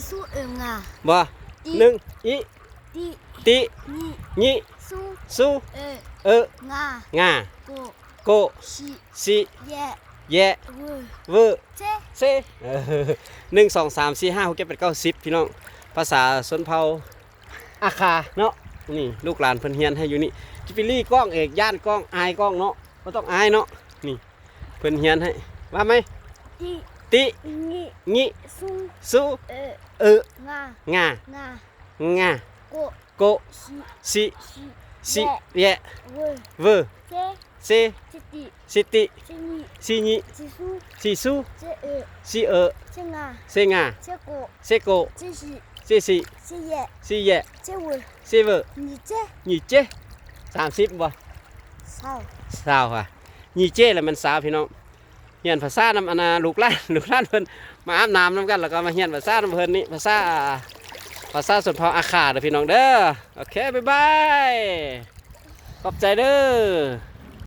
สู้งาบ่หนึ่งอิติตินี่ญิสู้สู้งาง าโกโกสิ แย่ แยะ เว เวอ เจ๊ เซหนึ่งสองสามสี่ห้าหกเจ็ดแปดเก้าสิบพี่น้องภาษาชนเผ่าอาคาเนาะนี่ลูกหลานเพิ่นเฮียนให้อยู่นี่จิปิลี่กล้องเอกย่านกล้องอายกล้องเนาะบ่ต้องอายเนาะนี่เพิ่นเฮียนให้ว่าไหมติ ตินี่ญิ สู้ สู้เออง าง าง า งา โก โก สิ สิแยะ เว เวอ เจ๊ เซ จิติ สิติ จินี่ สิญิ จิสู้ สิสู้ เจ๊สิเอ เจ๊งา เซงา เจ๊โก เซโก เจ๊สิ สิสิ เจ๊แย่ สิแยะ เจ๊เว สิเวอ นี่เจ๊ หยี่เจ้30บ่ เศร้า สาวค่ะหยี่เจ้แล้วมันสาวพี่น้องเฮียนภาษานำอนาลูกหลานลูกหลานเพิ่นมาอาบน้ำนำกันแล้วก็มาเฮียนภาษานำเพิ่นนี่ภาษาส่วนเผ่าอาคาเด้อพี่น้องเด้อโอเคบ๊ายบายขอบใจเด้อ